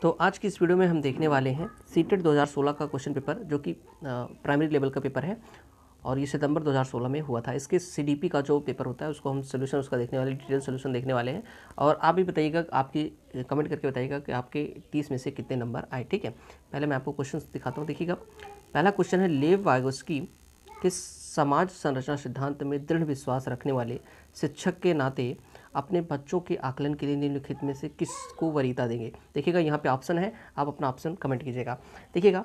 तो आज की इस वीडियो में हम देखने वाले हैं सीटेट 2016 का क्वेश्चन पेपर, जो कि प्राइमरी लेवल का पेपर है और ये सितंबर 2016 में हुआ था। इसके सीडीपी का जो पेपर होता है उसको हम सोल्यूशन उसका देखने वाले, डिटेल सोल्यूशन देखने वाले हैं। और आप भी बताइएगा, आपकी कमेंट करके बताइएगा कि आपके 30 में से कितने नंबर आए। ठीक है, पहले मैं आपको क्वेश्चन दिखाता हूँ। देखिएगा, पहला क्वेश्चन है, लेव वाइगोस्की के समाज संरचना सिद्धांत में दृढ़ विश्वास रखने वाले शिक्षक के नाते अपने बच्चों के आकलन के लिए निम्नलिखित में से किसको वरीयता देंगे। देखिएगा, यहाँ पे ऑप्शन है, आप अपना ऑप्शन कमेंट कीजिएगा। देखिएगा,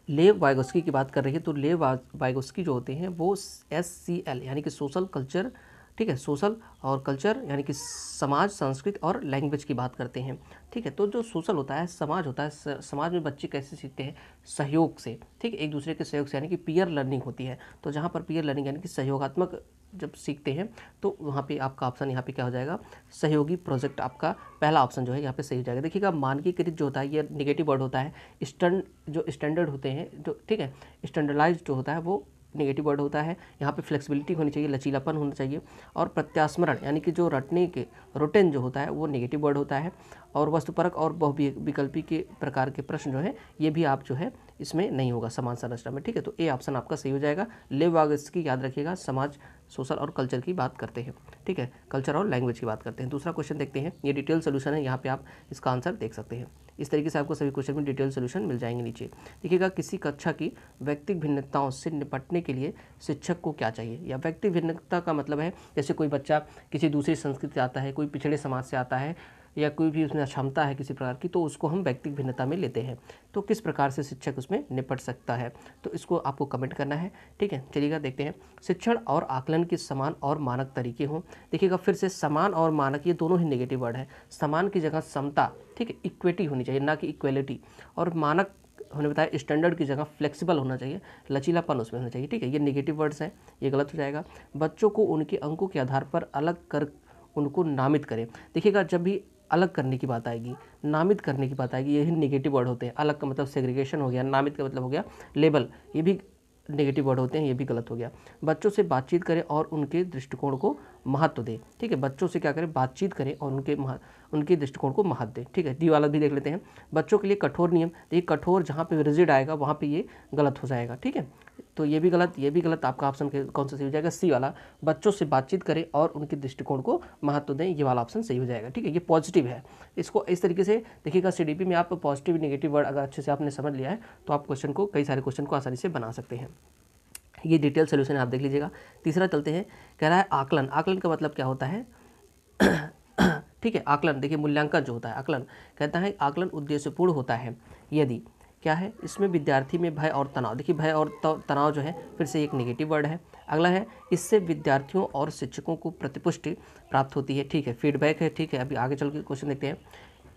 लेव वाइगोस्की की बात कर रही है तो लेव वाइगोस्की जो होते हैं वो SCL यानी कि सोशल कल्चर, ठीक है, सोशल और कल्चर यानी कि समाज, संस्कृति और लैंग्वेज की बात करते हैं। ठीक है, तो जो सोशल होता है, समाज होता है, समाज में बच्चे कैसे सीखते हैं? सहयोग से, ठीक है, एक दूसरे के सहयोग से, यानी कि पीयर लर्निंग होती है। तो जहाँ पर पीयर लर्निंग यानी कि सहयोगात्मक जब सीखते हैं तो वहाँ पे आपका ऑप्शन यहाँ पे क्या हो जाएगा? सहयोगी प्रोजेक्ट। आपका पहला ऑप्शन जो है यहाँ पे सही हो जाएगा। देखिएगा, मानकीकृत जो होता है ये नेगेटिव वर्ड होता है। जो स्टैंडर्ड होते हैं, जो ठीक है, स्टैंडर्डाइज जो होता है वो नेगेटिव वर्ड होता है। यहाँ पे फ्लेक्सिबिलिटी होनी चाहिए, लचीलापन होना चाहिए। और प्रत्यास्मरण यानी कि जो रटने के रोटेन जो होता है वो नेगेटिव वर्ड होता है। और वस्तुपरक और बहुविकल्पी के प्रकार के प्रश्न जो है ये भी आप जो है इसमें नहीं होगा समान संरचना में। ठीक है, तो ए ऑप्शन आपका सही हो जाएगा। लेव वाइगोस्की, याद रखिएगा, समाज, सोशल और कल्चर की बात करते हैं। ठीक है, कल्चर और लैंग्वेज की बात करते हैं। दूसरा क्वेश्चन देखते हैं, ये डिटेल सोल्यूशन है, यहाँ पे आप इसका आंसर देख सकते हैं। इस तरीके से आपको सभी क्वेश्चन में डिटेल सोल्यूशन मिल जाएंगे नीचे। देखिएगा, किसी कक्षा की व्यक्तिगत भिन्नताओं से निपटने के लिए शिक्षक को क्या चाहिए? या व्यक्तिगत भिन्नता का मतलब है जैसे कोई बच्चा किसी दूसरी संस्कृति से आता है, कोई पिछड़े समाज से आता है, या कोई भी उसमें अक्षमता है किसी प्रकार की, तो उसको हम व्यक्तिगत भिन्नता में लेते हैं। तो किस प्रकार से शिक्षक उसमें निपट सकता है, तो इसको आपको कमेंट करना है। ठीक है, चलिएगा देखते हैं। शिक्षण और आकलन के समान और मानक तरीके हों। देखिएगा, फिर से समान और मानक ये दोनों ही नेगेटिव वर्ड है। समान की जगह समता, ठीक है, इक्विटी होनी चाहिए, ना कि इक्वेलिटी। और मानक हमने बताया स्टैंडर्ड की जगह फ्लेक्सिबल होना चाहिए, लचीलापन उसमें होना चाहिए। ठीक है, ये नेगेटिव वर्ड्स हैं, ये गलत हो जाएगा। बच्चों को उनके अंकों के आधार पर अलग कर उनको नामित करें। देखिएगा, जब भी अलग करने की बात आएगी, नामित करने की बात आएगी, यही नेगेटिव वर्ड होते हैं। अलग का मतलब सेग्रीगेशन हो गया, नामित का मतलब हो गया लेबल, ये भी नेगेटिव वर्ड होते हैं, ये भी गलत हो गया। बच्चों से बातचीत करें और उनके दृष्टिकोण को महत्व दें। ठीक है, बच्चों से क्या करें? बातचीत करें और उनके दृष्टिकोण को महत्व दें। ठीक है, डी वाला भी देख लेते हैं। बच्चों के लिए कठोर नियम। देखिए, कठोर जहाँ पे रिजिड आएगा वहाँ पे ये गलत हो जाएगा। ठीक है, तो ये भी गलत, ये भी गलत। आपका ऑप्शन कौन सा सही हो जाएगा? सी वाला, बच्चों से बातचीत करें और उनके दृष्टिकोण को महत्व दें, ये वाला ऑप्शन सही हो जाएगा। ठीक है, ये पॉजिटिव है। इसको इस तरीके से देखिएगा, सीडीपी में आप पॉजिटिव नेगेटिव वर्ड अगर अच्छे से आपने समझ लिया है तो आप क्वेश्चन को, कई सारे क्वेश्चन को आसानी से बना सकते हैं। ये डिटेल सोल्यूशन आप देख लीजिएगा। तीसरा चलते हैं, कह रहा है आकलन। आकलन का मतलब क्या होता है? ठीक है, आकलन, देखिए मूल्यांकन जो होता है, आकलन कहता है आकलन उद्देश्यपूर्ण होता है यदि क्या है इसमें विद्यार्थी में भय और तनाव। देखिए, भय और तनाव जो है फिर से एक नेगेटिव वर्ड है। अगला है, इससे विद्यार्थियों और शिक्षकों को प्रतिपुष्टि प्राप्त होती है। ठीक है, फीडबैक है। ठीक है, अभी आगे चल के क्वेश्चन देखते हैं।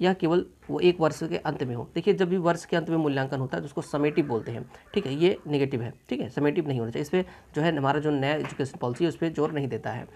यह केवल वो एक वर्ष के अंत में हो। देखिए, जब भी वर्ष के अंत में मूल्यांकन होता है तो उसको समेटिव बोलते हैं। ठीक है, ये नेगेटिव है। ठीक है, समेटिव नहीं होना चाहिए। इस पर जो है हमारा जो नया एजुकेशन पॉलिसी है उस पर जोर नहीं देता है।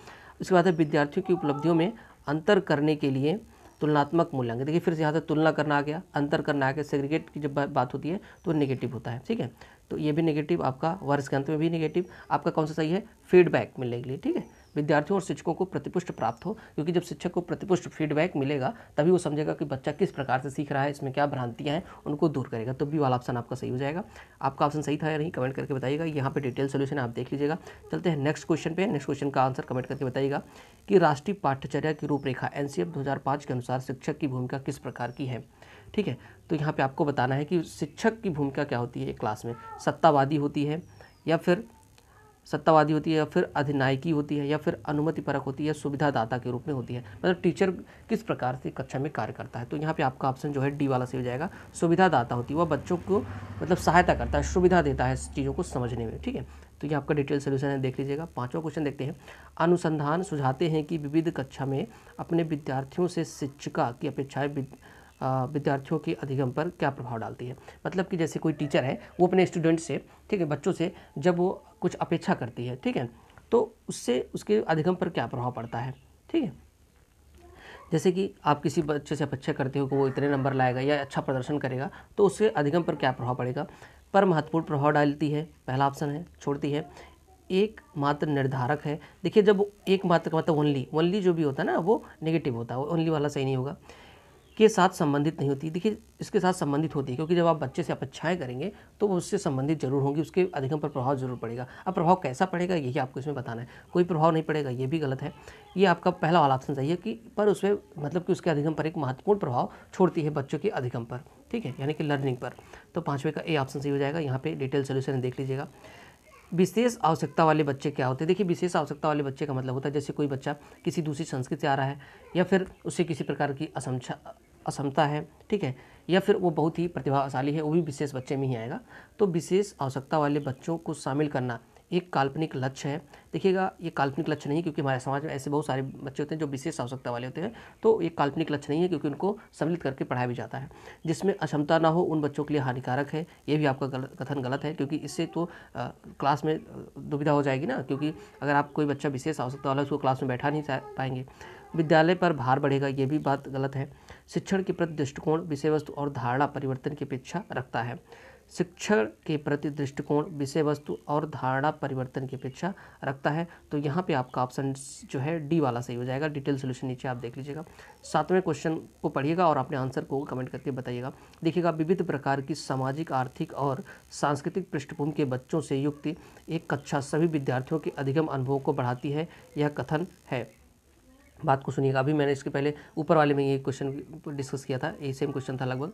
उसके बाद है, विद्यार्थियों की उपलब्धियों में अंतर करने के लिए तुलनात्मक मूल्यांकन। देखिए, फिर से यहाँ तक तुलना करना आ गया, अंतर करना आ गया। सेग्रीगेट की जब बात होती है तो नेगेटिव होता है। ठीक है, तो ये भी नेगेटिव, आपका वर्ष के अंत में भी नेगेटिव। आपका कौन सा सही है? फीडबैक मिलने के लिए। ठीक है, विद्यार्थियों और शिक्षकों को प्रतिपुष्ट प्राप्त हो, क्योंकि जब शिक्षक को प्रतिपुष्ट फीडबैक मिलेगा तभी वो समझेगा कि बच्चा किस प्रकार से सीख रहा है, इसमें क्या भ्रांतियां हैं, उनको दूर करेगा। तो बी वाला ऑप्शन आपका सही हो जाएगा। आपका ऑप्शन सही था या नहीं कमेंट करके बताइएगा। यहाँ पे डिटेल सोल्यूशन आप देख लीजिएगा। चलते हैं नेक्स्ट क्वेश्चन पे। नेक्स्ट क्वेश्चन का आंसर कमेंट करके बताइएगा कि राष्ट्रीय पाठ्यचर्या की रूपरेखा NCF 2005 के अनुसार शिक्षक की भूमिका किस प्रकार की है। ठीक है, तो यहाँ पे आपको बताना है कि शिक्षक की भूमिका क्या होती है क्लास में। सत्तावादी होती है या फिर अधिनायकी होती है, या फिर अनुमतिपरक होती है, सुविधादाता के रूप में होती है। मतलब टीचर किस प्रकार से कक्षा में कार्य करता है। तो यहाँ पे आपका ऑप्शन जो है डी वाला सही हो जाएगा। सुविधादाता होती है, वह बच्चों को मतलब सहायता करता है, सुविधा देता है चीज़ों को समझने में। ठीक है, तो ये आपका डिटेल सोल्यूशन है, देख लीजिएगा। पांचवा क्वेश्चन देखते हैं। अनुसंधान सुझाते हैं कि विविध कक्षा में अपने विद्यार्थियों से शिक्षिका की अपेक्षाएं विद्यार्थियों के अधिगम पर क्या प्रभाव डालती है। मतलब कि जैसे कोई टीचर है वो अपने स्टूडेंट से, ठीक है, बच्चों से जब वो कुछ अपेक्षा करती है, ठीक है, तो उससे उसके अधिगम पर क्या प्रभाव पड़ता है। ठीक है, जैसे कि आप किसी बच्चे से अपेक्षा करते हो कि वो इतने नंबर लाएगा या अच्छा प्रदर्शन करेगा, तो उससे अधिगम पर क्या प्रभाव पड़ेगा, पर महत्वपूर्ण प्रभाव डालती है। पहला ऑप्शन है, छोड़ती है। एक मात्र निर्धारक है। देखिए, जब एक मात्र का मतलब ओनली जो भी होता है ना वो नेगेटिव होता है, ओनली वाला सही नहीं होगा। के साथ संबंधित नहीं होती। देखिए इसके साथ संबंधित होती है, क्योंकि जब आप बच्चे से अपेक्षाएं करेंगे तो वो उससे संबंधित जरूर होंगी, उसके अधिगम पर प्रभाव जरूर पड़ेगा। अब प्रभाव कैसा पड़ेगा यही आपको इसमें बताना है। कोई प्रभाव नहीं पड़ेगा ये भी गलत है, ये आपका पहला वाला ऑप्शन सही है कि पर उसमें मतलब कि उसके अधिगम पर एक महत्वपूर्ण प्रभाव छोड़ती है बच्चों के अधिगम पर, ठीक है, यानी कि लर्निंग पर। तो पाँचवें का ए ऑप्शन सही हो जाएगा। यहाँ पे डिटेल सोल्यूशन देख लीजिएगा। विशेष आवश्यकता वाले बच्चे क्या होते हैं? देखिए विशेष आवश्यकता वाले बच्चे का मतलब होता है जैसे कोई बच्चा किसी दूसरी संस्कृति से आ रहा है, या फिर उसे किसी प्रकार की असमता है, ठीक है, या फिर वो बहुत ही प्रतिभाशाली है, वो भी विशेष बच्चे में ही आएगा। तो विशेष आवश्यकता वाले बच्चों को शामिल करना एक काल्पनिक लक्ष्य है। देखिएगा ये काल्पनिक लक्ष्य नहीं, क्योंकि हमारे समाज में ऐसे बहुत सारे बच्चे होते हैं जो विशेष आवश्यकता वाले होते हैं, तो ये काल्पनिक लक्ष्य नहीं है, क्योंकि उनको सम्मिलित करके पढ़ाया भी जाता है। जिसमें अक्षमता ना हो उन बच्चों के लिए हानिकारक है, ये भी आपका कथन गलत है, क्योंकि इससे तो क्लास में दुविधा हो जाएगी ना, क्योंकि अगर आप कोई बच्चा विशेष आवश्यकता वाला उसको क्लास में बैठा नहीं पाएंगे। विद्यालय पर भार बढ़ेगा, ये भी बात गलत है। शिक्षण के प्रति दृष्टिकोण विषय वस्तु और धारणा परिवर्तन की अपेक्षा रखता है। शिक्षण के प्रति दृष्टिकोण विषय वस्तु और धारणा परिवर्तन की अपेक्षा रखता है। तो यहाँ पे आपका ऑप्शन जो है डी वाला सही हो जाएगा। डिटेल सोल्यूशन नीचे आप देख लीजिएगा। 7वें क्वेश्चन को पढ़िएगा और अपने आंसर को कमेंट करके बताइएगा। देखिएगा विविध प्रकार की सामाजिक, आर्थिक और सांस्कृतिक पृष्ठभूमि के बच्चों से युक्त एक कक्षा सभी विद्यार्थियों के अधिगम अनुभवों को बढ़ाती है, यह कथन है। बात को सुनिएगा। अभी मैंने इसके पहले ऊपर वाले में ये क्वेश्चन डिस्कस किया था, ये सेम क्वेश्चन था लगभग।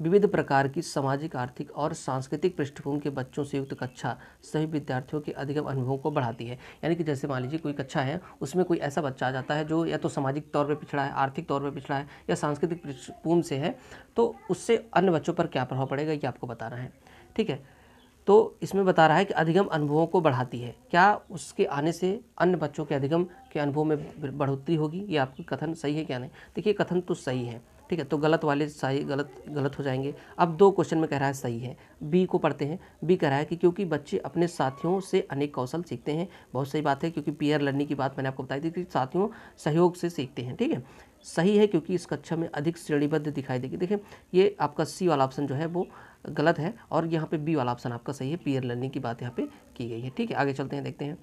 विविध प्रकार की सामाजिक, आर्थिक और सांस्कृतिक पृष्ठभूमि के बच्चों से युक्त कक्षा सभी विद्यार्थियों के अधिगम अनुभवों को बढ़ाती है। यानी कि जैसे मान लीजिए कोई कक्षा है, उसमें कोई ऐसा बच्चा आ जाता है जो या तो सामाजिक तौर पर पिछड़ा है, आर्थिक तौर पर पिछड़ा है, या सांस्कृतिक पृष्ठभूमि से है, तो उससे अन्य बच्चों पर क्या प्रभाव पड़ेगा ये आपको बताना है, ठीक है। तो इसमें बता रहा है कि अधिगम अनुभवों को बढ़ाती है, क्या उसके आने से अन्य बच्चों के अधिगम के अनुभव में बढ़ोतरी होगी? ये आपका कथन सही है क्या नहीं? देखिए कथन तो सही है, ठीक है, तो गलत वाले सही गलत हो जाएंगे। अब 2 क्वेश्चन में कह रहा है सही है। बी को पढ़ते हैं। बी कह रहा है कि क्योंकि बच्चे अपने साथियों से अनेक कौशल सीखते हैं। बहुत सही बात है, क्योंकि पीयर लर्निंग की बात मैंने आपको बताई थी कि साथियों सहयोग से सीखते हैं, ठीक है। सही है, क्योंकि इस कक्षा में अधिक श्रेणीबद्ध दिखाई देगी। देखिए ये आपका सी वाला ऑप्शन जो है वो गलत है, और यहाँ पे बी वाला ऑप्शन आपका सही है, पीयर लर्निंग की बात यहाँ पे की गई है, ठीक है। आगे चलते हैं, देखते हैं।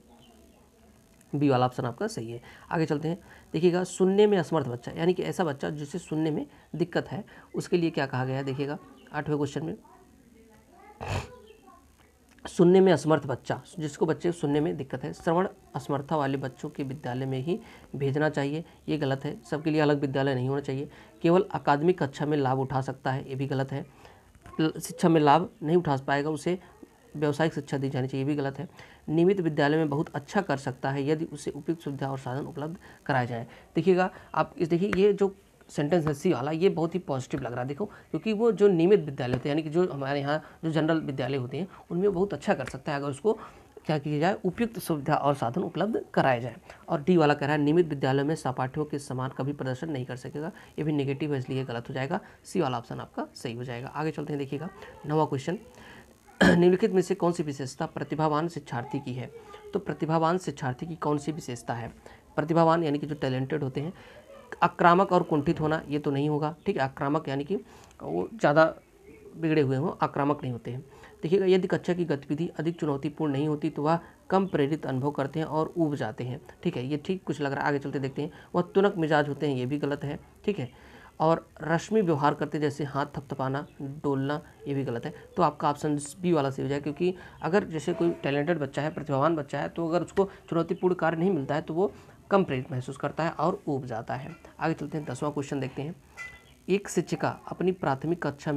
बी वाला ऑप्शन आपका सही है। आगे चलते हैं। देखिएगा सुनने में असमर्थ बच्चा, यानी कि ऐसा बच्चा जिसे सुनने में दिक्कत है, उसके लिए क्या कहा गया है? देखिएगा 8वें क्वेश्चन में सुनने में असमर्थ बच्चा, जिसको बच्चे सुनने में दिक्कत है, श्रवण असमर्था वाले बच्चों के विद्यालय में ही भेजना चाहिए, ये गलत है। सबके लिए अलग विद्यालय नहीं होना चाहिए। केवल अकादमिक कक्षा में लाभ उठा सकता है, ये भी गलत है। शिक्षा में लाभ नहीं उठा पाएगा, उसे व्यावसायिक शिक्षा दी जानी चाहिए, भी गलत है। नियमित विद्यालय में बहुत अच्छा कर सकता है यदि उसे उपयुक्त सुविधा और साधन उपलब्ध कराए जाए। देखिएगा आप देखिए ये जो सेंटेंस है सी वाला, ये बहुत ही पॉजिटिव लग रहा है, देखो, क्योंकि वो जो नियमित विद्यालय होते हैं, यानी कि जो हमारे यहाँ जो जनरल विद्यालय होते हैं, उनमें बहुत अच्छा कर सकता है अगर उसको क्या किया जाए, उपयुक्त सुविधा और साधन उपलब्ध कराए जाए। और डी वाला कह रहा है नियमित विद्यालय में सहपाठियों के समान कभी प्रदर्शन नहीं कर सकेगा, ये भी नेगेटिव है, इसलिए गलत हो जाएगा। सी वाला ऑप्शन आपका सही हो जाएगा। आगे चलते हैं, देखिएगा 9वां क्वेश्चन। निम्नलिखित में से कौन सी विशेषता प्रतिभावान शिक्षार्थी की है? तो प्रतिभावान शिक्षार्थी की कौन सी विशेषता है? प्रतिभावान यानी कि जो टैलेंटेड होते हैं। आक्रामक और कुंठित होना, ये तो नहीं होगा, ठीक है। आक्रामक यानी कि वो ज़्यादा बिगड़े हुए हों, आक्रामक नहीं होते हैं। देखिएगा यदि कक्षा की गतिविधि अधिक चुनौतीपूर्ण नहीं होती तो वह कम प्रेरित अनुभव करते हैं और ऊब जाते हैं, ठीक है, ये ठीक कुछ लग रहा है। आगे चलते देखते हैं। वह तुनक मिजाज होते हैं, ये भी गलत है, ठीक है। और रश्मि व्यवहार करते, जैसे हाथ थपथपाना, डोलना, ये भी गलत है। तो आपका ऑप्शन बी वाला सही हो जाए, क्योंकि अगर जैसे कोई टैलेंटेड बच्चा है, प्रतिभावान बच्चा है, तो अगर उसको चुनौतीपूर्ण कार्य नहीं मिलता है तो वो कम प्रेरित महसूस करता है और ऊब जाता है। आगे चलते हैं, 10वां क्वेश्चन देखते हैं। एक शिक्षिका अपनी प्राथमिक कक्षा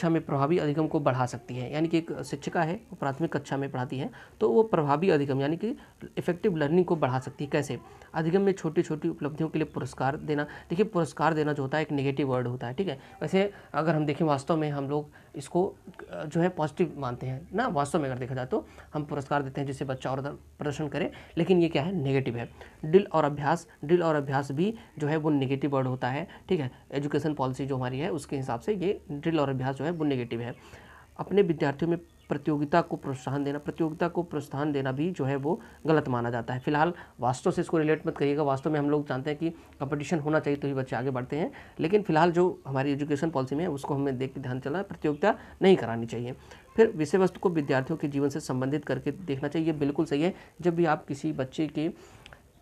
में प्रभावी अधिगम को बढ़ा सकती है, यानी कि एक शिक्षिका है वो प्राथमिक कक्षा में पढ़ाती है, तो वो प्रभावी अधिगम यानी कि इफेक्टिव लर्निंग को बढ़ा सकती है। कैसे? अधिगम में छोटी छोटी उपलब्धियों के लिए पुरस्कार देना। देखिए पुरस्कार देना जो होता है एक नेगेटिव वर्ड होता है, ठीक है। वैसे अगर हम देखें वास्तव में हम लोग इसको जो है पॉजिटिव मानते हैं ना, वास्तव में अगर देखा जाए तो हम पुरस्कार देते हैं जिससे बच्चा और प्रदर्शन करे, लेकिन ये क्या है, नेगेटिव है। ड्रिल और अभ्यास भी जो है वो नेगेटिव वर्ड होता है, ठीक है। एजुकेशन पॉलिसी जो हमारी है उसके हिसाब से ये ड्रिल और अभ्यास जो है वो नेगेटिव है। अपने विद्यार्थियों में प्रतियोगिता को प्रोत्साहन देना भी जो है वो गलत माना जाता है। फिलहाल वास्तव से इसको रिलेट मत करिएगा, वास्तव में हम लोग जानते हैं कि कंपटीशन होना चाहिए तो ही बच्चे आगे बढ़ते हैं, लेकिन फिलहाल जो हमारी एजुकेशन पॉलिसी में है उसको हमें देख के ध्यान चलना है, प्रतियोगिता नहीं करानी चाहिए। फिर विषय वस्तु को विद्यार्थियों के जीवन से संबंधित करके देखना चाहिए, बिल्कुल सही है। जब भी आप किसी बच्चे के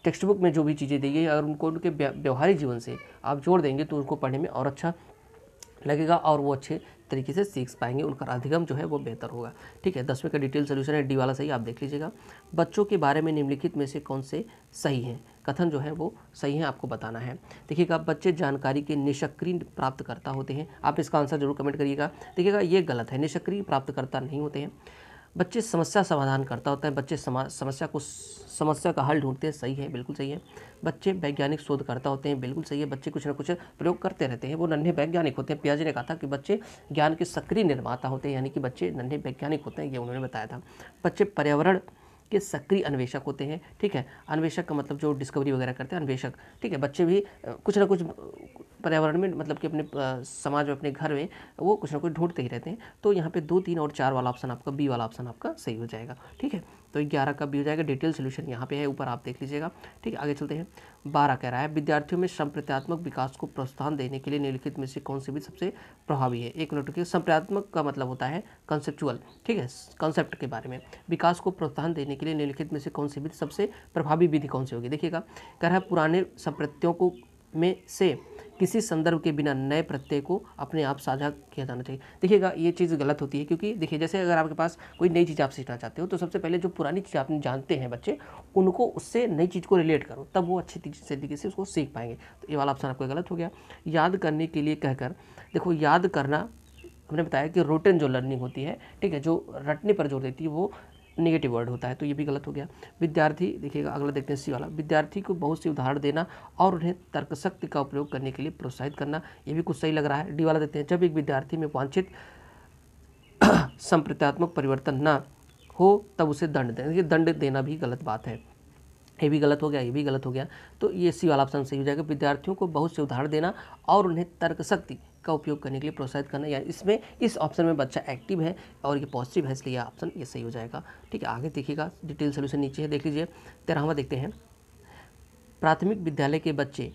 टेक्स्ट बुक में जो भी चीज़ें दी गई अगर उनको उनके व्यवहारिक जीवन से आप जोड़ देंगे तो उनको पढ़ने में और अच्छा लगेगा और वो अच्छे तरीके से सीख पाएंगे, उनका अधिगम जो है वो बेहतर होगा। ठीक है, 10वें का डिटेल सोल्यूशन है, डी वाला सही, आप देख लीजिएगा। बच्चों के बारे में निम्नलिखित में से कौन से सही हैं, कथन जो है वो सही है, आपको बताना है। देखिएगा, बच्चे जानकारी के निष्क्रिय प्राप्तकर्ता होते हैं, आप इसका आंसर जरूर कमेंट करिएगा। देखिएगा, ये गलत है, निष्क्रिय प्राप्तकर्ता नहीं होते हैं। बच्चे समस्या समाधान करता होता है, बच्चे समस्या का हल ढूंढते हैं, सही है, बिल्कुल सही है। बच्चे वैज्ञानिक शोधकर्ता होते हैं, बिल्कुल सही है। बच्चे कुछ ना कुछ प्रयोग करते रहते हैं, वो नन्हे वैज्ञानिक होते हैं। पियाजे ने कहा था कि बच्चे ज्ञान के सक्रिय निर्माता होते हैं, यानी कि बच्चे नन्हे वैज्ञानिक होते हैं, ये उन्होंने बताया था। बच्चे पर्यावरण के सक्रिय अन्वेषक होते हैं। ठीक है, अन्वेषक का मतलब जो डिस्कवरी वगैरह करते हैं, अन्वेषक। ठीक है, बच्चे भी कुछ ना कुछ पर्यावरण में, मतलब कि अपने समाज में, अपने घर में वो कुछ ना कुछ ढूंढते ही रहते हैं। तो यहाँ पे 2, 3 और 4 वाला ऑप्शन आपका, बी वाला ऑप्शन आपका सही हो जाएगा। ठीक है, तो 11 का बी हो जाएगा। डिटेल सोल्यूशन यहाँ पे है, ऊपर आप देख लीजिएगा। ठीक है, आगे चलते हैं। 12 कह रहा है, विद्यार्थियों में संप्रत्यात्मक विकास को प्रोत्साहन देने के लिए निम्नलिखित में से कौन सी भी सबसे प्रभावी है। एक मिनट रुकिए, संप्रत्यात्मक का मतलब होता है कंसेप्चुअल। ठीक है, कंसेप्ट के बारे में। विकास को प्रोत्साहन देने के लिए निम्नलिखित में से कौन सी विधि सबसे प्रभावी विधि कौन सी होगी। देखिएगा, कह रहा है पुराने संप्रत्यों को में से किसी संदर्भ के बिना नए प्रत्यय को अपने आप साझा किया जाना चाहिए। देखिएगा, ये चीज़ गलत होती है, क्योंकि देखिए, जैसे अगर आपके पास कोई नई चीज़ आप सीखना चाहते हो तो सबसे पहले जो पुरानी चीज़ आप जानते हैं बच्चे, उनको उससे नई चीज़ को रिलेट करो, तब वो अच्छी तरीके से उसको सीख पाएंगे। तो ये वाला ऑप्शन आपका गलत हो गया। याद करने के लिए कहकर, देखो याद करना हमने बताया कि रोटन जो लर्निंग होती है, ठीक है, जो रटने पर जोर देती है, वो नेगेटिव वर्ड होता है, तो ये भी गलत हो गया। विद्यार्थी, देखिएगा अगला देखते हैं सी वाला, विद्यार्थी को बहुत सी उदाहरण देना और उन्हें तर्कशक्ति का उपयोग करने के लिए प्रोत्साहित करना, ये भी कुछ सही लग रहा है। डी वाला देखते हैं, जब एक विद्यार्थी में वांछित संप्रत्यात्मक परिवर्तन ना हो तब उसे दंड देना, ये दंड देना भी गलत बात है, ये भी गलत हो गया, ये भी गलत हो गया। तो ये सी वाला ऑप्शन सही हो जाएगा। विद्यार्थियों को बहुत से उदाहरण देना और उन्हें तर्कशक्ति का उपयोग करने के लिए प्रोत्साहित करना, यानी इसमें इस ऑप्शन में बच्चा एक्टिव है और ये पॉजिटिव है, इसलिए ऑप्शन ये सही हो जाएगा। ठीक है, आगे देखिएगा, डिटेल सोल्यूशन नीचे है, देख लीजिए। 13वां देखते हैं, प्राथमिक विद्यालय के बच्चे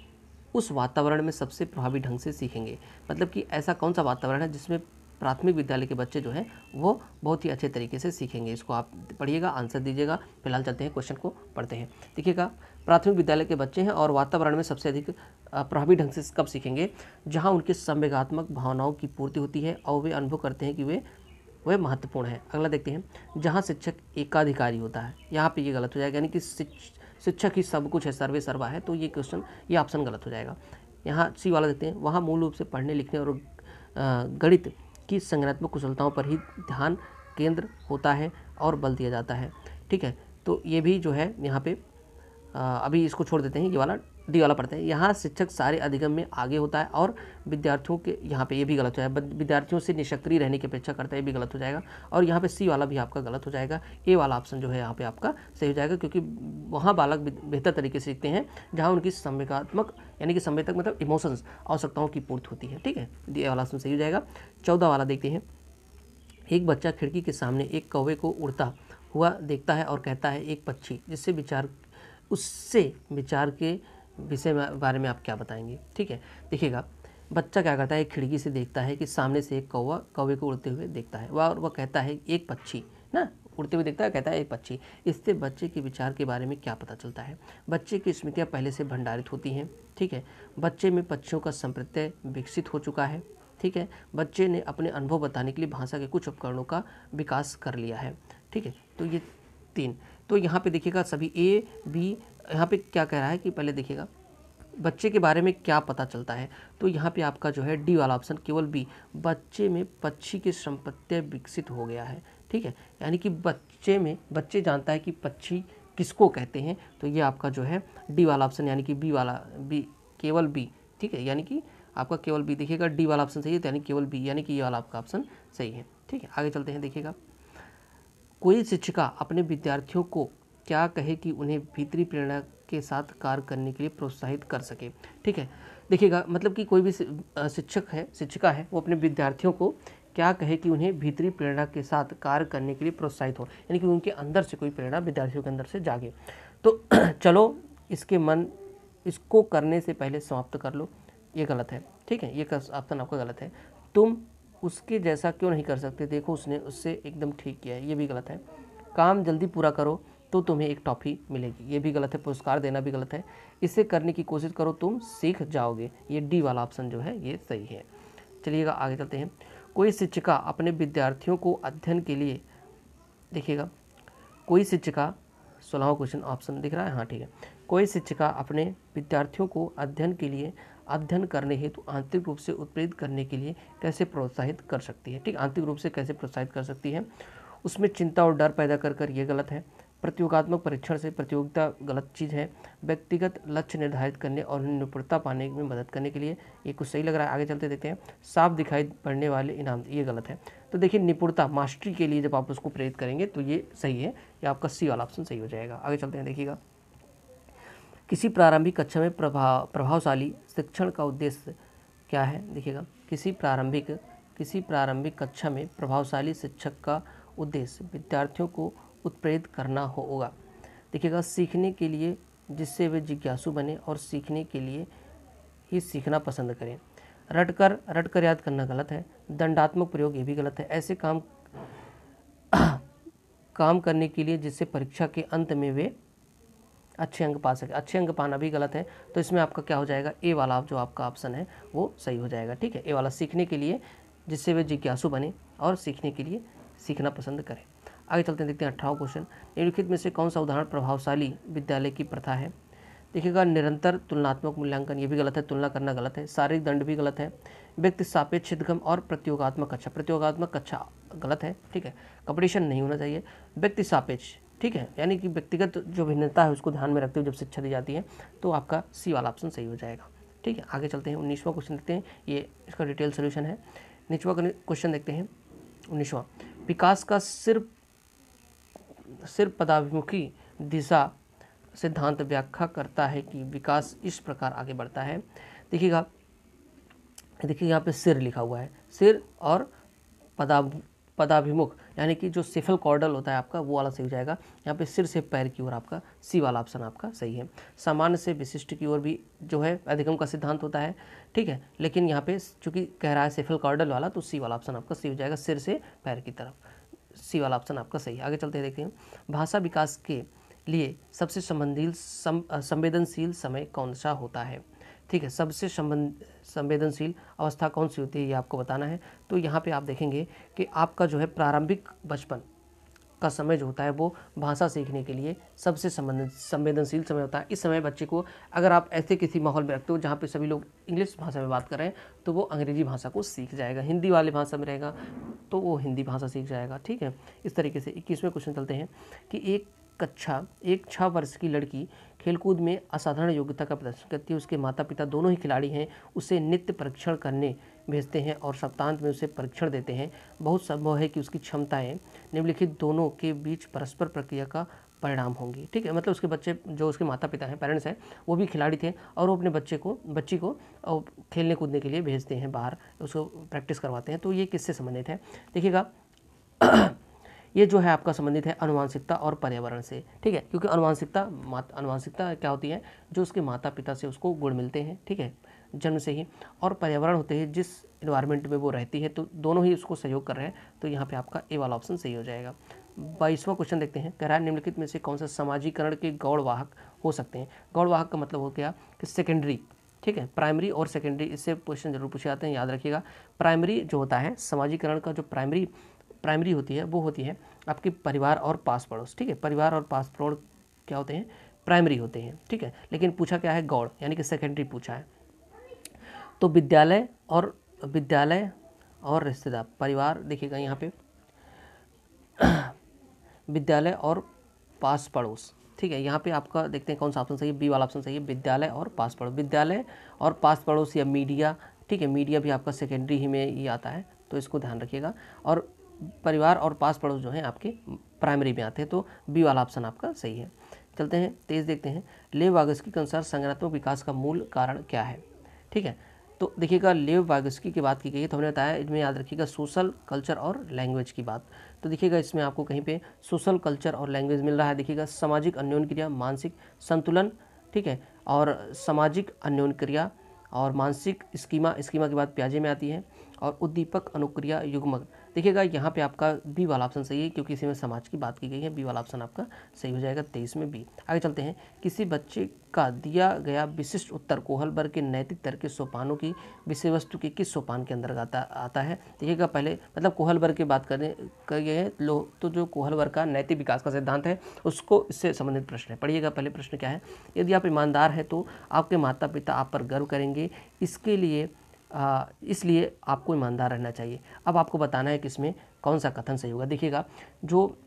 उस वातावरण में सबसे प्रभावी ढंग से सीखेंगे। मतलब कि ऐसा कौन सा वातावरण है जिसमें प्राथमिक विद्यालय के बच्चे जो हैं वो बहुत ही अच्छे तरीके से सीखेंगे। इसको आप पढ़िएगा, आंसर दीजिएगा। फिलहाल चलते हैं क्वेश्चन को पढ़ते हैं। देखिएगा, प्राथमिक विद्यालय के बच्चे हैं और वातावरण में सबसे अधिक प्रभावी ढंग से कब सीखेंगे, जहाँ उनके संवेगात्मक भावनाओं की पूर्ति होती है और वे अनुभव करते हैं कि वे महत्वपूर्ण है। अगला देखते हैं, जहाँ शिक्षक एकाधिकारी होता है, यहाँ पे ये गलत हो जाएगा, यानी कि शिक्षक ही सब कुछ है, सर्वे सर्वा है, तो ये क्वेश्चन, ये ऑप्शन गलत हो जाएगा। यहाँ सी वाला देखते हैं, वहाँ मूल रूप से पढ़ने लिखने और गणित की संज्ञानात्मक कुशलताओं पर ही ध्यान केंद्र होता है और बल दिया जाता है। ठीक है, तो ये भी जो है यहाँ पे अभी इसको छोड़ देते हैं, ये वाला डी वाला पढ़ते हैं। यहाँ शिक्षक सारे अधिगम में आगे होता है और विद्यार्थियों के, यहाँ पे ये भी गलत हो जाएगा, विद्यार्थियों से निष्क्रिय रहने की अपेक्षा करता है, ये भी गलत हो जाएगा। और यहाँ पे सी वाला भी आपका गलत हो जाएगा। ए वाला ऑप्शन जो है यहाँ पे आपका सही हो जाएगा, क्योंकि वहाँ बालक बेहतर तरीके से सीखते हैं जहाँ उनकी संवेगात्मक, यानी कि संवेदक मतलब इमोशंस, आवश्यकताओं की पूर्ति होती है। ठीक है, ये वाला ऑप्शन सही हो जाएगा। 14 वाला देखते हैं, एक बच्चा खिड़की के सामने एक कौवे को उड़ता हुआ देखता है और कहता है एक पक्षी, उससे विचार के विषय बारे में आप क्या बताएंगे। ठीक है, देखिएगा, बच्चा क्या करता है, खिड़की से देखता है कि सामने से एक कौवे को उड़ते हुए देखता है, वह कहता है एक पक्षी ना, उड़ते हुए देखता है, कहता है एक पक्षी। इससे बच्चे के विचार के बारे में क्या पता चलता है। बच्चे की स्मृतियाँ पहले से भंडारित होती हैं। ठीक है, बच्चे में पक्षियों का संप्रत्यय विकसित हो चुका है। ठीक है, बच्चे ने अपने अनुभव बताने के लिए भाषा के कुछ उपकरणों का विकास कर लिया है। ठीक है, तो ये 3, तो यहाँ पे देखिएगा सभी ए बी, यहाँ पे क्या कह रहा है कि पहले देखिएगा बच्चे के बारे में क्या पता चलता है, तो यहाँ पे आपका जो है डी वाला ऑप्शन केवल बी, बच्चे में पक्षी के संप्रत्यय विकसित हो गया है। ठीक है, यानी कि बच्चे जानता है कि पक्षी किसको कहते हैं, तो ये आपका जो है डी वाला ऑप्शन, यानी कि बी केवल बी। ठीक है, यानी कि आपका केवल बी, देखिएगा डी वाला ऑप्शन सही है, यानी केवल बी, यानी कि ये वाला आपका ऑप्शन सही है। ठीक है, आगे चलते हैं। देखिएगा, कोई शिक्षिका अपने विद्यार्थियों को क्या कहे कि उन्हें भीतरी प्रेरणा के साथ कार्य करने के लिए प्रोत्साहित कर सके। ठीक है, देखिएगा, मतलब कि कोई भी शिक्षिका है, वो अपने विद्यार्थियों को क्या कहे कि उन्हें भीतरी प्रेरणा के साथ कार्य करने के लिए प्रोत्साहित हो, यानी कि उनके अंदर से कोई प्रेरणा विद्यार्थियों के अंदर से जागे। तो चलो इसको करने से पहले समाप्त कर लो, ये गलत है। ठीक है, ये ऑप्शन आपका गलत है। तुम उसके जैसा क्यों नहीं कर सकते, देखो उसने उससे एकदम ठीक किया है, ये भी गलत है। काम जल्दी पूरा करो, तो तुम्हें एक टॉफ़ी मिलेगी। ये भी गलत है, पुरस्कार देना भी गलत है। इसे करने की कोशिश करो, तुम सीख जाओगे। ये डी वाला ऑप्शन जो है ये सही है। चलिएगा आगे चलते हैं। कोई शिक्षिका अपने विद्यार्थियों को अध्ययन के लिए, देखिएगा कोई शिक्षिका, 16वां क्वेश्चन ऑप्शन दिख रहा है, हाँ ठीक है। कोई शिक्षिका अपने विद्यार्थियों को अध्ययन के लिए अध्ययन करने हेतु आंतरिक रूप से उत्प्रेरित करने के लिए कैसे प्रोत्साहित कर सकती है। ठीक, आंतरिक रूप से कैसे प्रोत्साहित कर सकती है, उसमें चिंता और डर पैदा कर ये गलत है। प्रतियोगात्मक परीक्षण से, प्रतियोगिता गलत चीज़ है। व्यक्तिगत लक्ष्य निर्धारित करने और निपुणता पाने में मदद करने के लिए, ये कुछ सही लग रहा है। आगे चलते देखते हैं। साफ दिखाई पड़ने वाले इनाम, ये गलत है। तो देखिए निपुणता, मास्टरी के लिए जब आप उसको प्रेरित करेंगे तो ये सही है, ये आपका सी वाला ऑप्शन सही हो जाएगा। आगे चलते हैं, देखिएगा किसी प्रारंभिक कक्षा में प्रभावशाली शिक्षण का उद्देश्य क्या है। देखिएगा किसी प्रारंभिक कक्षा में प्रभावशाली शिक्षक का उद्देश्य विद्यार्थियों को उत्प्रेरित करना होगा। देखिएगा सीखने के लिए, जिससे वे जिज्ञासु बने और सीखने के लिए ही सीखना पसंद करें। रटकर याद करना गलत है। दंडात्मक प्रयोग, ये भी गलत है। ऐसे काम करने के लिए जिससे परीक्षा के अंत में वे अच्छे अंक पा सके। अच्छे अंक पाना भी गलत है। तो इसमें आपका क्या हो जाएगा, ए वाला जो आपका ऑप्शन है वो सही हो जाएगा। ठीक है, ए वाला, सीखने के लिए जिससे वे जिज्ञासु बने और सीखने के लिए सीखना पसंद करें। आगे चलते हैं, देखते हैं 18वां क्वेश्चन। निम्नलिखित में से कौन सा उदाहरण प्रभावशाली विद्यालय की प्रथा है। देखिएगा निरंतर तुलनात्मक मूल्यांकन, ये भी गलत है, तुलना करना गलत है। शारीरिक दंड भी गलत है। व्यक्ति सापेक्ष हितगम और प्रतियोगात्मक कक्षा, प्रतियोगात्मक कक्षा गलत है। ठीक है, कंपटीशन नहीं होना चाहिए। व्यक्ति सापेक्ष, ठीक है, यानी कि व्यक्तिगत जो भिन्नता है उसको ध्यान में रखते हुए जब शिक्षा दी जाती है, तो आपका सी वाला ऑप्शन सही हो जाएगा। ठीक है, आगे चलते हैं। 19वां क्वेश्चन देखते हैं, ये इसका डिटेल सोल्यूशन है। 19वां क्वेश्चन देखते हैं। 19वां, विकास का सिर्फ पदाभिमुखी दिशा सिद्धांत व्याख्या करता है कि विकास इस प्रकार आगे बढ़ता है। देखिएगा, देखिए यहाँ पे सिर लिखा हुआ है, सिर और पदाभिमुख, यानी कि जो सेफल कॉर्डल होता है आपका, वो वाला सही हो जाएगा। यहाँ पे सिर से पैर की ओर आपका सी वाला ऑप्शन आपका सही है। सामान्य से विशिष्ट की ओर भी जो है अधिगम का सिद्धांत होता है। ठीक है, लेकिन यहाँ पे चूंकि कह रहा है सेफल कॉर्डल वाला, तो सी वाला ऑप्शन आपका सही हो जाएगा, सिर से पैर की तरफ, सी वाला ऑप्शन आपका सही है। आगे चलते हैं, देखते हैं। भाषा विकास के लिए सबसे संवेदनशील समय कौन सा होता है। ठीक है, सबसे संवेदनशील अवस्था कौन सी होती है ये आपको बताना है। तो यहाँ पे आप देखेंगे कि आपका जो है प्रारंभिक बचपन का समय जो होता है वो भाषा सीखने के लिए सबसे संवेदनशील समय होता है। इस समय बच्चे को अगर आप ऐसे किसी माहौल में रखते हो जहाँ पे सभी लोग इंग्लिश भाषा में बात कर रहे हैं, तो वो अंग्रेजी भाषा को सीख जाएगा। हिंदी वाले भाषा में रहेगा तो वो हिंदी भाषा सीख जाएगा। ठीक है, इस तरीके से 21वें क्वेश्चन चलते हैं कि एक 6 वर्ष की लड़की खेलकूद में असाधारण योग्यता का प्रदर्शन करती है। उसके माता पिता दोनों ही खिलाड़ी हैं। उसे नित्य परीक्षण करने भेजते हैं और सप्ताहांत में उसे परीक्षण देते हैं। बहुत संभव है कि उसकी क्षमताएं निम्नलिखित दोनों के बीच परस्पर प्रक्रिया का परिणाम होंगी। ठीक है, मतलब उसके बच्चे, जो उसके माता पिता हैं, पेरेंट्स हैं, वो भी खिलाड़ी थे और वो अपने बच्ची को खेलने कूदने के लिए भेजते हैं बाहर, उसको प्रैक्टिस करवाते हैं। तो ये किससे संबंधित है, देखिएगा ये जो है आपका संबंधित है अनुवांशिकता और पर्यावरण से। ठीक है, क्योंकि अनुवांशिकता क्या होती है, जो उसके माता पिता से उसको गुण मिलते हैं, ठीक है, जन्म से ही, और पर्यावरण होते हैं जिस इन्वायरमेंट में वो रहती है, तो दोनों ही उसको सहयोग कर रहे हैं। तो यहाँ पे आपका ए वाला ऑप्शन सही हो जाएगा। 22वां क्वेश्चन देखते हैं। कह रहा है निम्नलिखित में से कौन सा समाजीकरण के गौड़वाहक हो सकते हैं। गौड़वाहक का मतलब हो गया कि सेकेंडरी, ठीक है, प्राइमरी और सेकेंडरी, इससे क्वेश्चन जरूर पूछे जाते हैं, याद रखिएगा। प्राइमरी जो होता है समाजीकरण का, जो प्राइमरी होती है वो होती है आपके परिवार और पास पड़ोस। ठीक है, परिवार और पास पड़ोस क्या होते हैं, प्राइमरी होते हैं। ठीक है, लेकिन पूछा क्या है, गौड़, यानी कि सेकेंडरी पूछा है। तो विद्यालय और रिश्तेदार, परिवार, देखिएगा यहाँ पे विद्यालय और पास पड़ोस। ठीक है, यहाँ पे आपका देखते हैं कौन सा ऑप्शन सही है, बी वाला ऑप्शन सही है, विद्यालय और पास पड़ोस। विद्यालय और पास पड़ोस या मीडिया, ठीक है, मीडिया भी आपका सेकेंडरी ही में ही आता है, तो इसको ध्यान रखिएगा। और परिवार और पास पड़ोस जो हैं आपके प्राइमरी में आते हैं, तो बी वाला ऑप्शन आपका सही है। चलते हैं 23 देखते हैं। लेव वागस्की के अनुसार संज्ञानात्मक विकास का मूल कारण क्या है। ठीक है, तो देखिएगा लेव वागस्की की बात की गई है, तो हमने बताया, इसमें याद रखिएगा सोशल, कल्चर और लैंग्वेज की बात। तो देखिएगा इसमें आपको कहीं पे सोशल, कल्चर और लैंग्वेज मिल रहा है। देखिएगा सामाजिक अन्योन क्रिया, मानसिक संतुलन, ठीक है, और सामाजिक अन्योन क्रिया और मानसिक स्कीमा की बात प्याजे में आती है, और उद्दीपक अनुक्रिया युग्मक। देखिएगा यहाँ पे आपका बी वाला ऑप्शन सही है, क्योंकि इसी में समाज की बात की गई है। बी वाला ऑप्शन आपका सही हो जाएगा 23 में बी। आगे चलते हैं, किसी बच्चे का दिया गया विशिष्ट उत्तर कोहलबर्ग के नैतिक तर्क के सोपानों की विषय वस्तु के किस सोपान के अंतर्गत आता है। देखिएगा पहले मतलब कोहलबर्ग की बात करें है तो जो कोहलबर्ग का नैतिक विकास का सिद्धांत है उसको इससे संबंधित प्रश्न है। पढ़िएगा पहले प्रश्न क्या है, यदि आप ईमानदार हैं तो आपके माता पिता आप पर गर्व करेंगे, इसलिए आपको ईमानदार रहना चाहिए। अब आपको बताना है कि इसमें कौन सा कथन सही होगा। देखिएगा जो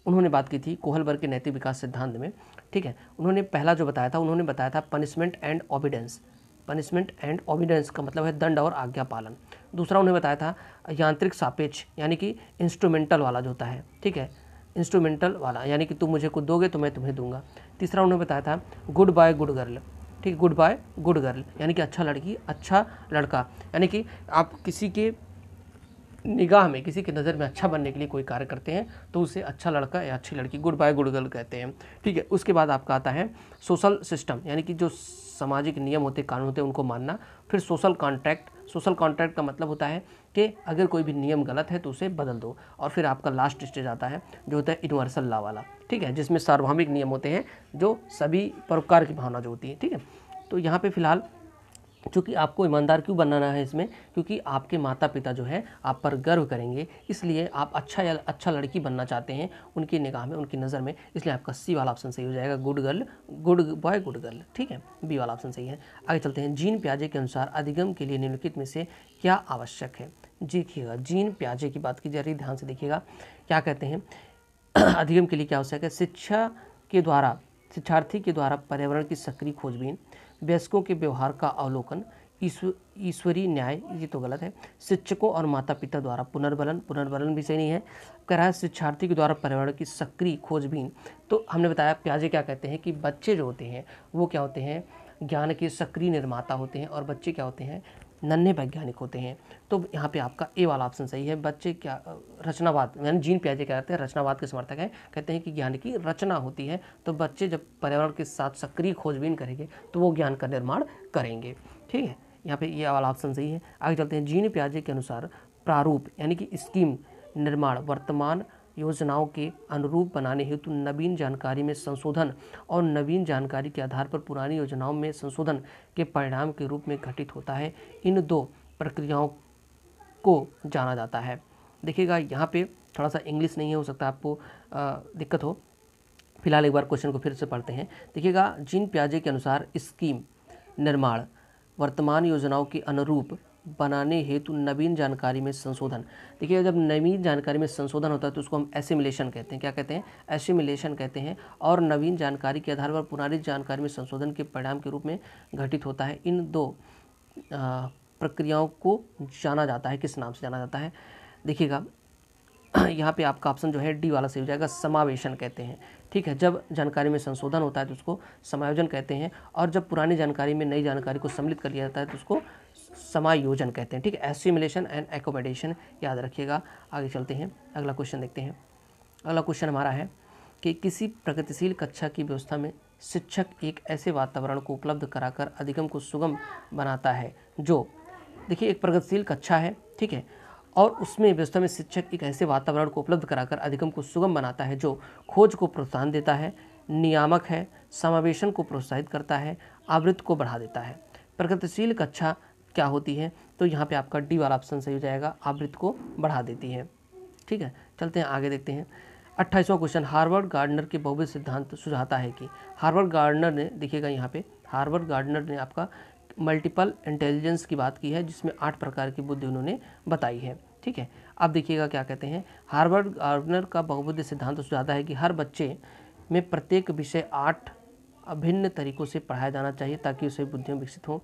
उन्होंने बात की थी कोहलबर्ग के नैतिक विकास सिद्धांत में, ठीक है, उन्होंने पहला जो बताया था, उन्होंने बताया था पनिशमेंट एंड ओबीडेंस। पनिशमेंट एंड ओबीडेंस का मतलब है दंड और आज्ञा पालन। दूसरा उन्होंने बताया था यांत्रिक सापेक्ष, यानी कि इंस्ट्रूमेंटल वाला जो होता है, ठीक है, इंस्ट्रूमेंटल वाला, यानी कि तुम मुझे कुछ दोगे तो मैं तुम्हें दूंगा। तीसरा उन्होंने बताया था गुड बाय गुड गर्ल, ठीक, गुड बाय गुड गर्ल, यानी कि अच्छा लड़की अच्छा लड़का, यानी कि आप किसी के निगाह में, किसी की नज़र में अच्छा बनने के लिए कोई कार्य करते हैं तो उसे अच्छा लड़का या अच्छी लड़की, गुड बाय गुड गर्ल कहते हैं, ठीक है। उसके बाद आपका आता है सोशल सिस्टम, यानी कि जो सामाजिक नियम होते कानून होते हैं उनको मानना। फिर सोशल कॉन्ट्रैक्ट, सोशल कॉन्ट्रैक्ट का मतलब होता है कि अगर कोई भी नियम गलत है तो उसे बदल दो। और फिर आपका लास्ट स्टेज आता है जो होता है यूनिवर्सल लॉ वाला, ठीक है, जिसमें सार्वभौमिक नियम होते हैं जो सभी परोपकार की भावना जो होती है, ठीक है। तो यहाँ पे फिलहाल चूँकि आपको ईमानदार क्यों बनाना है इसमें, क्योंकि आपके माता पिता जो है आप पर गर्व करेंगे, इसलिए आप अच्छा लड़की बनना चाहते हैं उनकी निगाह में, उनकी नज़र में, इसलिए आपका सी वाला ऑप्शन सही हो जाएगा, good girl, good boy good girl, ठीक है, बी वाला ऑप्शन सही है। आगे चलते हैं, जीन पियाजे के अनुसार अधिगम के लिए निम्नलिखित में से क्या आवश्यक है। देखिएगा जीन पियाजे की बात की जा रही है, ध्यान से देखिएगा क्या कहते हैं अधिगम के लिए क्या आवश्यक है। शिक्षार्थी के द्वारा पर्यावरण की सक्रिय खोजबीन, वयस्कों के व्यवहार का अवलोकन, ईश्वरीय न्याय, ये तो गलत है, शिक्षकों और माता पिता द्वारा पुनर्बलन भी सही नहीं है। कह रहा है शिक्षार्थी के द्वारा पर्यावरण की सक्रिय खोजबीन, तो हमने बताया पियाजे क्या कहते हैं कि बच्चे जो होते हैं वो क्या होते हैं, ज्ञान के सक्रिय निर्माता होते हैं, और बच्चे क्या होते हैं, नन्हे वैज्ञानिक होते हैं। तो यहाँ पे आपका ए वाला ऑप्शन सही है। बच्चे क्या रचनावाद, यानी जीन पियाजे क्या कहते हैं, रचनावाद के समर्थक हैं, कहते हैं कि ज्ञान की रचना होती है, तो बच्चे जब पर्यावरण के साथ सक्रिय खोजबीन करेंगे तो वो ज्ञान का निर्माण करेंगे, ठीक है, यहाँ पे ये वाला ऑप्शन सही है। आगे चलते हैं, जीन पियाजे के अनुसार प्रारूप यानी कि स्कीम निर्माण वर्तमान योजनाओं के अनुरूप बनाने हेतु नवीन जानकारी में संशोधन और नवीन जानकारी के आधार पर पुरानी योजनाओं में संशोधन के परिणाम के रूप में घटित होता है। इन दो प्रक्रियाओं को जाना जाता है। देखिएगा यहाँ पे थोड़ा सा इंग्लिश नहीं है, हो सकता है आपको दिक्कत हो, फिलहाल एक बार क्वेश्चन को फिर से पढ़ते हैं। देखिएगा जीन पियाजे के अनुसार स्कीम निर्माण वर्तमान योजनाओं के अनुरूप बनाने हेतु नवीन जानकारी में संशोधन। देखिए जब नवीन जानकारी में संशोधन होता है तो उसको हम एसिमिलेशन कहते हैं। क्या कहते हैं, एसिमिलेशन कहते हैं। और नवीन जानकारी के आधार पर पुरानी जानकारी में संशोधन के परिणाम के रूप में घटित होता है। इन दो प्रक्रियाओं को जाना जाता है, किस नाम से जाना जाता है। देखिएगा यहाँ पे आपका ऑप्शन जो है डी वाला सही हो जाएगा, समावेशन कहते हैं, ठीक है। जब जानकारी में संशोधन होता है तो उसको समायोजन कहते हैं, और जब पुरानी जानकारी में नई जानकारी को सम्मिलित कर लिया जाता है तो उसको समायोजन कहते हैं, ठीक है। एसिमिलेशन एंड एकोमोडेशन याद रखिएगा। आगे चलते हैं, अगला क्वेश्चन देखते हैं। अगला क्वेश्चन हमारा है कि किसी प्रगतिशील कक्षा की व्यवस्था में शिक्षक एक ऐसे वातावरण को उपलब्ध कराकर अधिगम को सुगम बनाता है जो, देखिए एक प्रगतिशील कक्षा है, ठीक है, और उसमें व्यवस्था में शिक्षक एक ऐसे वातावरण को उपलब्ध कराकर अधिगम को सुगम बनाता है जो खोज को प्रोत्साहन देता है, नियामक है, समावेशन को प्रोत्साहित करता है, आवृत्ति को बढ़ा देता है। प्रगतिशील कक्षा क्या होती है, तो यहाँ पे आपका डी वाला ऑप्शन सही हो जाएगा, आवृत्ति को बढ़ा देती है, ठीक है। चलते हैं आगे देखते हैं। 28वां क्वेश्चन, हार्वर्ड गार्डनर के बहुविध सिद्धांत सुझाता है कि, हार्वर्ड गार्डनर ने, देखिएगा यहाँ पे हार्वर्ड गार्डनर ने आपका मल्टीपल इंटेलिजेंस की बात की है, जिसमें 8 प्रकार की बुद्धि उन्होंने बताई है, ठीक है। अब देखिएगा क्या कहते हैं, हार्वर्ड गार्डनर का बहुबुद्धि सिद्धांत सुझाता है कि हर बच्चे में प्रत्येक विषय 8 अभिन्न तरीकों से पढ़ाया जाना चाहिए ताकि उसे बुद्धियाँ विकसित हों।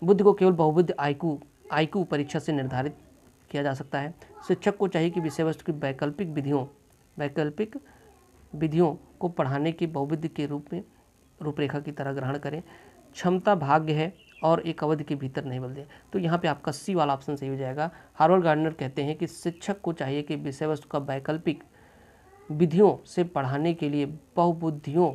बुद्धि को केवल बहुबुद्धि आईक्यू परीक्षा से निर्धारित किया जा सकता है। शिक्षक को चाहिए कि विषय वस्तु की वैकल्पिक विधियों को पढ़ाने की बहुबुद्धि के रूप में रूपरेखा की तरह ग्रहण करें। क्षमता भाग्य है और एक अवधि के भीतर नहीं बदले। तो यहाँ पे आपका सी वाला ऑप्शन सही हो जाएगा। हार्वर्ड गार्डनर कहते हैं कि शिक्षक को चाहिए कि विषय वस्तु का वैकल्पिक विधियों से पढ़ाने के लिए बहुबुद्धियों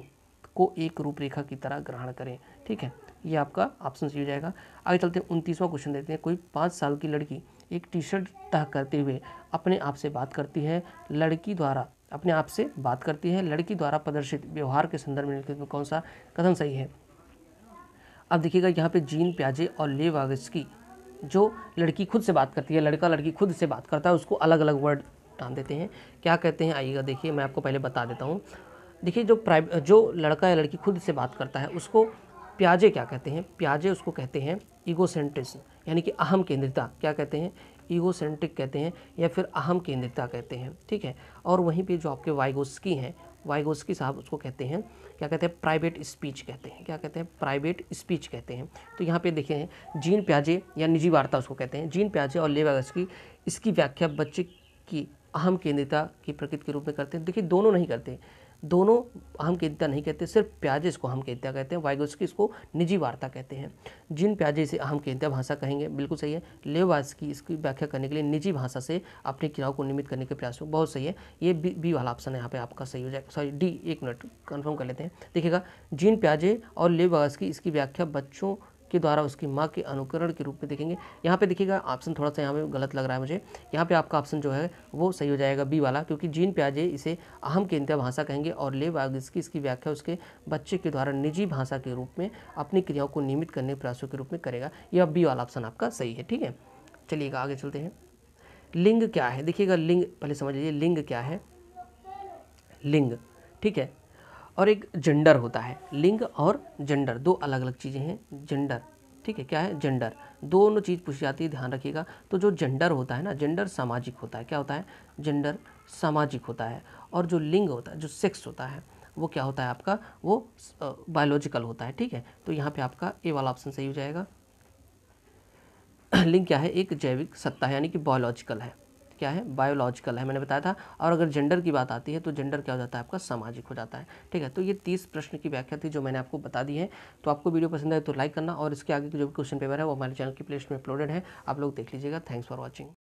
को एक रूपरेखा की तरह ग्रहण करें, ठीक है। ये आपका ऑप्शन सही हो जाएगा। आगे चलते हैं, 29वां क्वेश्चन देखते हैं। कोई 5 साल की लड़की एक टी शर्ट तह करते हुए अपने आप से बात करती है, लड़की द्वारा अपने आप से बात करती है, लड़की द्वारा प्रदर्शित व्यवहार के संदर्भ में निम्नलिखित में कौन सा कथन सही है। अब देखिएगा यहाँ पे जीन प्याजे और लेव वागस्की, जो लड़की खुद से बात करती है, लड़का लड़की खुद से बात करता है, उसको अलग अलग वर्ड डाल देते हैं। क्या कहते हैं आइएगा देखिए, मैं आपको पहले बता देता हूँ। देखिए जो लड़का या लड़की खुद से बात करता है उसको प्याजे क्या कहते हैं, प्याजे उसको कहते हैं ईगोसेंट्रिज्म, यानी कि अहम केंद्रिता। क्या कहते हैं, ईगोसेंट्रिक कहते हैं या फिर अहम केंद्रिता कहते हैं, ठीक है। और वहीं पे जो आपके वाइगोस्की हैं, वाइगोस्की साहब उसको कहते हैं, क्या कहते हैं, प्राइवेट स्पीच कहते हैं। क्या कहते हैं, प्राइवेट स्पीच कहते हैं। तो यहाँ पे देखिए जीन प्याजे या निजी वार्ता उसको कहते हैं। जीन प्याजे और लेव वागस्की इसकी व्याख्या बच्चे की अहम केंद्रिता की प्रकृति के रूप में करते हैं। देखिए दोनों नहीं करते, दोनों अहम केंद्रिता नहीं कहते, सिर्फ प्याजे इसको अहम केंद्रिता कहते हैं, वाइगोस्की इसको निजी वार्ता कहते हैं। जिन प्याजे इसे अहम केंद्रिता भाषा कहेंगे, बिल्कुल सही है। लेव वागस्की इसकी व्याख्या करने के लिए निजी भाषा से अपनी क्रियाओं को निमित्त करने के प्रयास में, बहुत सही है। ये बी वाला ऑप्शन है यहाँ पे आपका सही हो जाएगा, सॉरी डी, एक मिनट कन्फर्म कर लेते हैं। देखिएगा जीन प्याजे और लेव वागस्की इसकी व्याख्या बच्चों के द्वारा उसकी माँ के अनुकरण के रूप में देखेंगे। यहाँ पे देखिएगा ऑप्शन थोड़ा सा यहाँ पे गलत लग रहा है मुझे, यहाँ पे आपका ऑप्शन जो है वो सही हो जाएगा बी वाला, क्योंकि जीन प्याजे इसे अहम केंद्रीय भाषा कहेंगे और लेव वागस्की इसकी व्याख्या उसके बच्चे के द्वारा निजी भाषा के रूप में अपनी क्रियाओं को नियमित करने के प्रयासों के रूप में करेगा। यह बी वाला ऑप्शन आपका सही है, ठीक है। चलिएगा आगे चलते हैं। लिंग क्या है, देखिएगा लिंग पहले समझ लीजिए, लिंग क्या है, लिंग, ठीक है, और एक जेंडर होता है। लिंग और जेंडर दो अलग अलग चीज़ें हैं। जेंडर, ठीक है, क्या है, जेंडर, दोनों चीज़ पूछी जाती है, ध्यान रखिएगा। तो जो जेंडर होता है ना, जेंडर सामाजिक होता है। क्या होता है, जेंडर सामाजिक होता है। और जो लिंग होता है, जो सेक्स होता है, वो क्या होता है आपका, वो बायोलॉजिकल होता है, ठीक है। तो यहाँ पे आपका ए वाला ऑप्शन सही हो जाएगा। लिंग क्या है, एक जैविक सत्ता है, यानी कि बायोलॉजिकल है। क्या है, बायोलॉजिकल है, मैंने बताया था। और अगर जेंडर की बात आती है तो जेंडर क्या हो जाता है आपका, सामाजिक हो जाता है, ठीक है। तो ये 30 प्रश्न की व्याख्या थी जो मैंने आपको बता दी है। तो आपको वीडियो पसंद आए तो लाइक करना, और इसके आगे के जो भी क्वेश्चन पेपर है वो हमारे चैनल की प्लेलिस्ट में अपलोडेड है, आप लोग देख लीजिएगा। Thanks for watching.